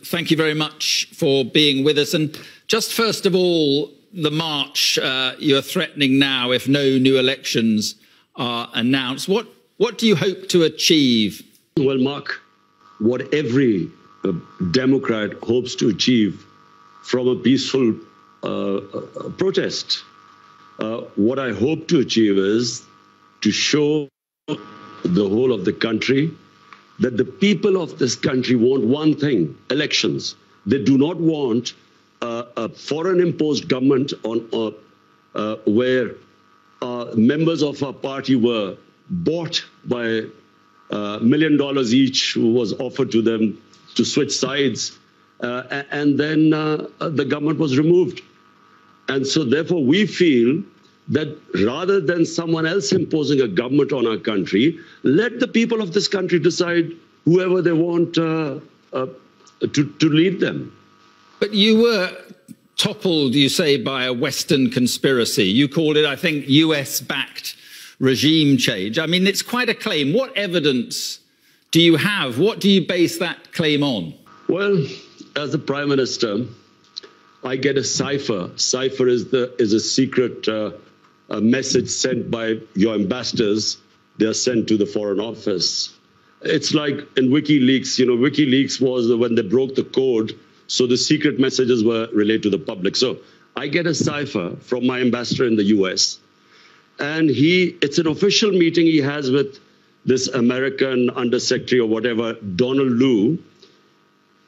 thank you very much for being with us. And just first of all, the march you're threatening now if no new elections are announced. What do you hope to achieve? Well, Mark, what every Democrat hopes to achieve from a peaceful protest. What I hope to achieve is to show the whole of the country that the people of this country want one thing: elections. They do not want a foreign-imposed government where members of our party were bought by $1 million each, who was offered to them to switch sides, and then the government was removed. And so therefore we feel that rather than someone else imposing a government on our country, let the people of this country decide whoever they want to lead them. But you were toppled, you say, by a Western conspiracy. You called it, I think, US-backed regime change. I mean, it's quite a claim. What evidence do you have? What do you base that claim on? Well, as the Prime Minister, I get a cipher. Cipher is a secret message sent by your ambassadors. They are sent to the Foreign Office. It's like in WikiLeaks. You know, WikiLeaks was when they broke the code, so the secret messages were relayed to the public. So I get a cipher from my ambassador in the US, and it's an official meeting he has with this American undersecretary or whatever, Donald Lu.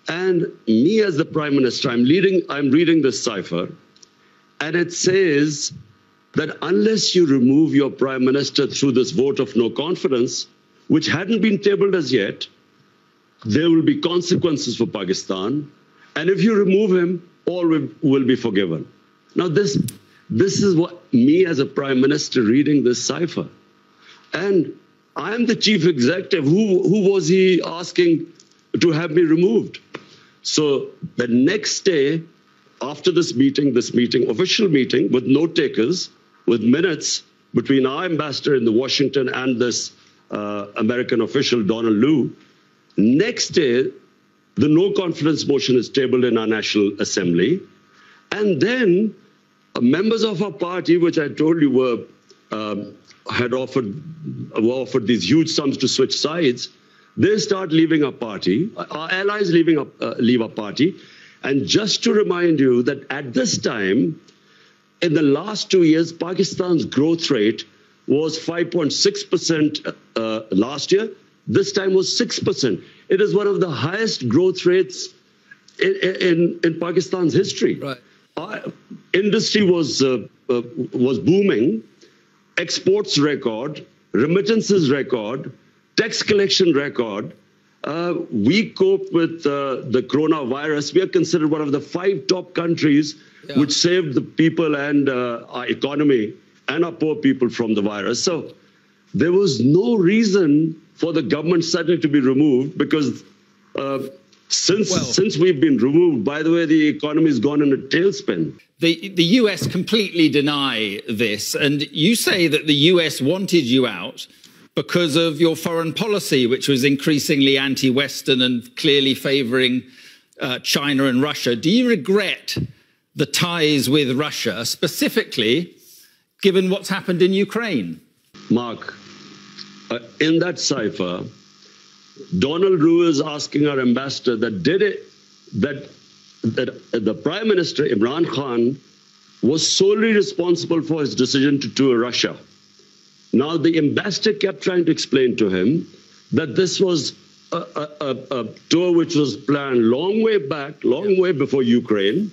And me as the Prime Minister, I'm reading this cipher, and it says that unless you remove your Prime Minister through this vote of no confidence, which hadn't been tabled as yet, there will be consequences for Pakistan. And if you remove him, all will be forgiven. Now, this is what me as a Prime Minister reading this cipher. And I'm the chief executive. Who was he asking to have me removed? So the next day, after this meeting, official meeting with note takers, with minutes between our ambassador in Washington and this American official, Donald Lu, next day, the no confidence motion is tabled in our National Assembly. And then members of our party, which I told you were offered these huge sums to switch sides, they start leaving our party. Our allies leave our party. And just to remind you that at this time, in the last 2 years, Pakistan's growth rate was 5.6% last year. This time was 6%. It is one of the highest growth rates in Pakistan's history. Right. Our industry was booming, exports record, remittances record, tax collection record. We cope with the coronavirus. We are considered one of the 5 top countries which saved the people and our economy and our poor people from the virus. So there was no reason for the government suddenly to be removed, because since we've been removed, by the way, the economy has gone in a tailspin. The US completely deny this, and you say that the US wanted you out because of your foreign policy, which was increasingly anti-Western and clearly favouring China and Russia. Do you regret the ties with Russia, specifically given what's happened in Ukraine? Mark, in that cipher, Donald Lu is asking our ambassador that the Prime Minister, Imran Khan, was solely responsible for his decision to tour Russia. Now, the ambassador kept trying to explain to him that this was a tour which was planned long way back, long way before Ukraine.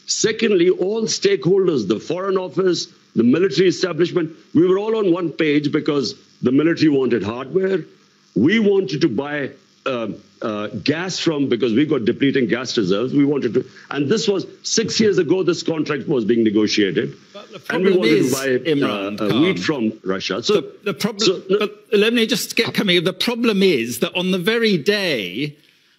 Secondly, all stakeholders, the Foreign Office, the military establishment, we were all on one page because the military wanted hardware. We wanted to buy gas because we got depleting gas reserves. We wanted to, and this was 6 years ago, this contract was being negotiated. And we wanted to buy wheat from Russia. So the problem, but let me just get coming. The problem is that on the very day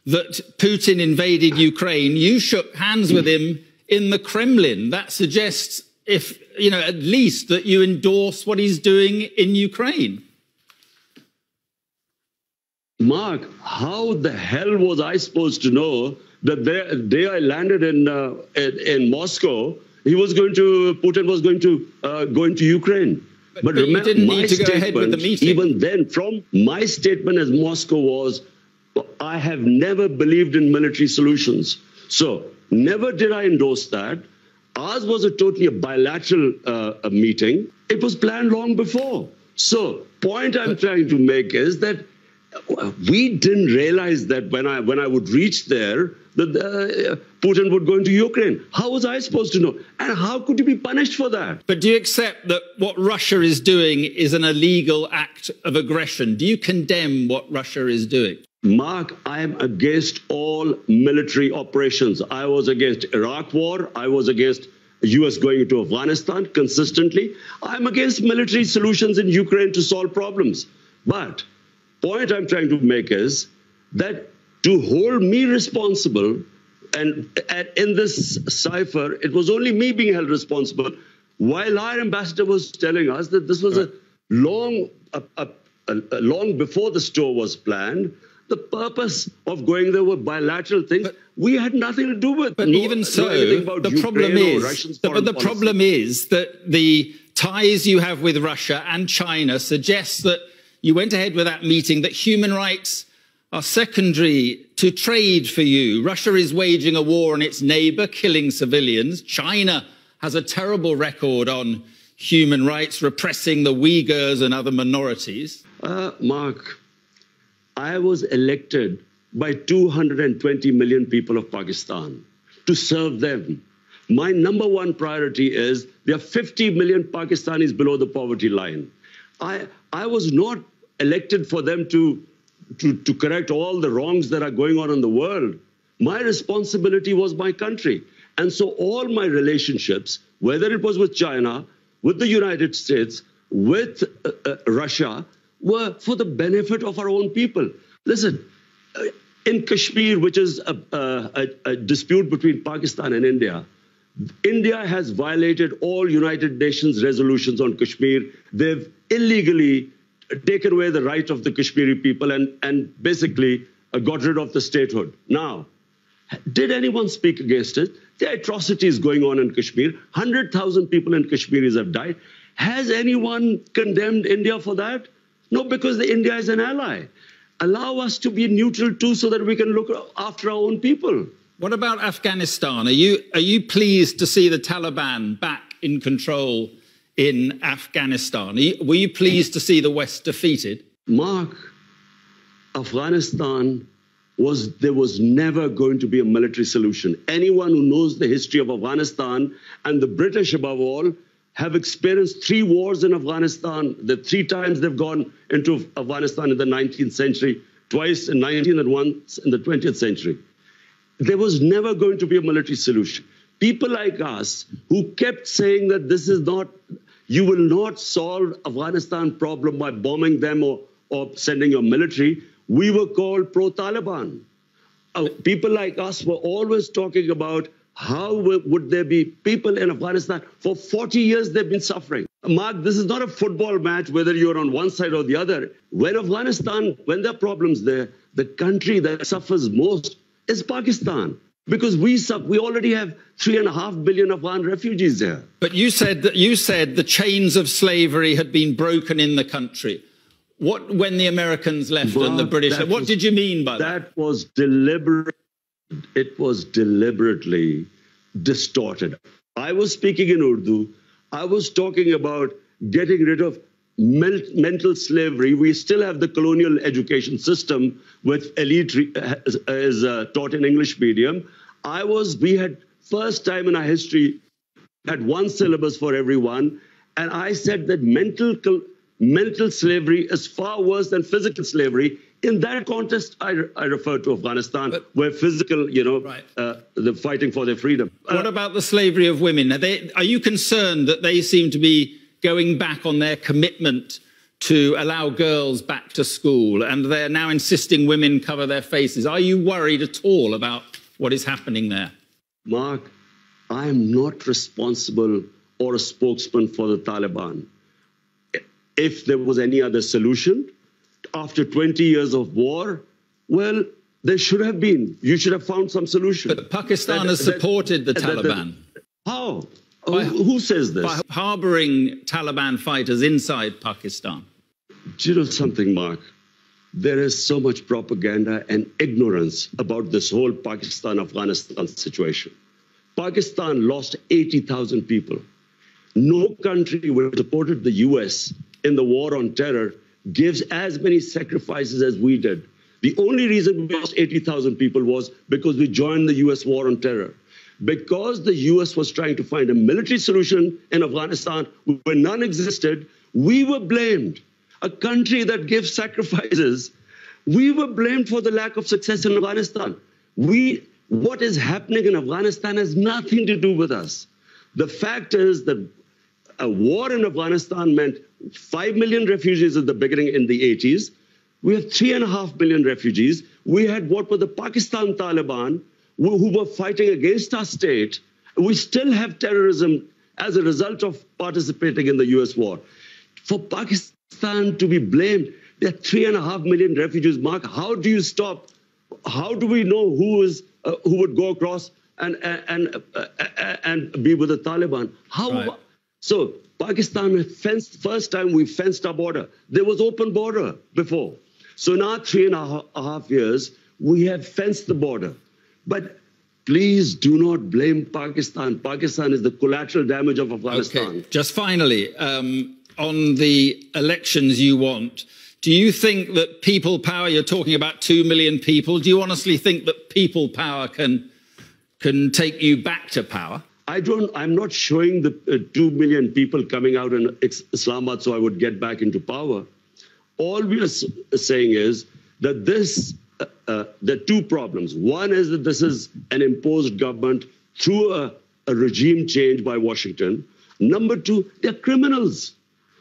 that Putin invaded Ukraine, you shook hands with him in the Kremlin. That suggests, at least that you endorse what he's doing in Ukraine. Mark, how the hell was I supposed to know The day I landed in Moscow, Putin was going to go into Ukraine. But remember, you didn't need to go ahead with the meeting. Even then, from my statement as Moscow was, I have never believed in military solutions. So never did I endorse that. Ours was a totally bilateral meeting. It was planned long before. So point I'm trying to make is that we didn't realize that when I would reach there, that Putin would go into Ukraine. How was I supposed to know? And how could you be punished for that? But do you accept that what Russia is doing is an illegal act of aggression? Do you condemn what Russia is doing? Mark, I am against all military operations. I was against Iraq war. I was against US going into Afghanistan consistently. I'm against military solutions in Ukraine to solve problems. But point I'm trying to make is that to hold me responsible, and in this cipher, it was only me being held responsible, while our ambassador was telling us that this was a long before the store was planned. The purpose of going there were bilateral things we had nothing to do with. But even so, the problem is that the ties you have with Russia and China suggests that you went ahead with that meeting, that human rights are secondary to trade for you. Russia is waging a war on its neighbor, killing civilians. China has a terrible record on human rights, repressing the Uyghurs and other minorities. Mark, I was elected by 220 million people of Pakistan to serve them. My number one priority is there are 50 million Pakistanis below the poverty line. I was not elected for them to correct all the wrongs that are going on in the world. My responsibility was my country. And so all my relationships, whether it was with China, with the United States, with Russia, were for the benefit of our own people. Listen, in Kashmir, which is a dispute between Pakistan and India, India has violated all United Nations resolutions on Kashmir. They've illegally taken away the right of the Kashmiri people and basically got rid of the statehood. Now, did anyone speak against it? There are atrocities going on in Kashmir. 100,000 people in Kashmiris have died. Has anyone condemned India for that? No, because India is an ally. Allow us to be neutral too so that we can look after our own people. What about Afghanistan? Are you pleased to see the Taliban back in control in Afghanistan? Were you pleased to see the West defeated? Mark, Afghanistan there was never going to be a military solution. Anyone who knows the history of Afghanistan, and the British above all, have experienced 3 wars in Afghanistan. The 3 times they've gone into Afghanistan in the 19th century, twice in 19th and once in the 20th century. There was never going to be a military solution. People like us who kept saying that this is not, you will not solve Afghanistan problem by bombing them or sending your military, we were called pro-Taliban. People like us were always talking about how would there be people in Afghanistan? For 40 years, they've been suffering. Mark, this is not a football match, whether you're on one side or the other. When there are problems there, the country that suffers most is Pakistan. Because we already have 3.5 billion Afghan refugees there. But you said the chains of slavery had been broken in the country. When the Americans left and the British, what did you mean by that? That was deliberate. It was deliberately distorted. I was speaking in Urdu. I was talking about getting rid of mental slavery. We still have the colonial education system, which elite is taught in English medium. We had first time in our history had 1 syllabus for everyone, and I said that mental slavery is far worse than physical slavery. In that context, I refer to Afghanistan, where physical, they're fighting for their freedom. What about the slavery of women? Are you concerned that they seem to be going back on their commitment to allow girls back to school, and they're now insisting women cover their faces? Are you worried at all about what is happening there? Mark, I am not responsible or a spokesman for the Taliban. If there was any other solution, after 20 years of war, well, There should have been. You should have found some solution. But Pakistan has supported the Taliban. How? Who says this? By harbouring Taliban fighters inside Pakistan. Do you know something, Mark? There is so much propaganda and ignorance about this whole Pakistan-Afghanistan situation. Pakistan lost 80,000 people. No country which supported the US in the war on terror gives as many sacrifices as we did. The only reason we lost 80,000 people was because we joined the US war on terror. Because the US was trying to find a military solution in Afghanistan where none existed, we were blamed. A country that gives sacrifices, we were blamed for the lack of success in Afghanistan. What is happening in Afghanistan has nothing to do with us. The fact is that a war in Afghanistan meant 5 million refugees at the beginning in the 80s. We have 3.5 million refugees. We had what were the Pakistan Taliban who were fighting against our state. We still have terrorism as a result of participating in the US war. For Pakistan to be blamed, there are 3.5 million refugees. Mark, how do you stop? How do we know who would go across and be with the Taliban? How? Right. So Pakistan first time we fenced our border. There was open border before. So now 3.5 years, we have fenced the border. But please do not blame Pakistan. Pakistan is the collateral damage of Afghanistan. Okay. Just finally, on the elections you want, do you think that people power, you're talking about 2 million people, do you honestly think that people power can take you back to power? I'm not showing the 2 million people coming out in Islamabad so I would get back into power. All we are saying is that there are two problems. One is that this is an imposed government through a regime change by Washington. Number two, they're criminals.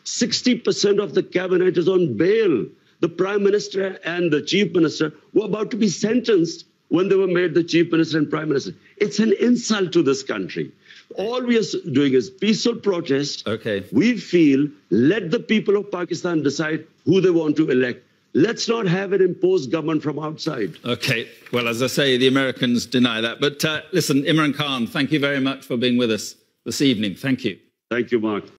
60% of the cabinet is on bail. The prime minister and the chief minister were about to be sentenced when they were made the chief minister and prime minister. It's an insult to this country. All we are doing is peaceful protest. Okay. We feel, let the people of Pakistan decide who they want to elect. Let's not have an imposed government from outside. Okay. Well, as I say, the Americans deny that. But listen, Imran Khan, thank you very much for being with us this evening. Thank you. Thank you, Mark.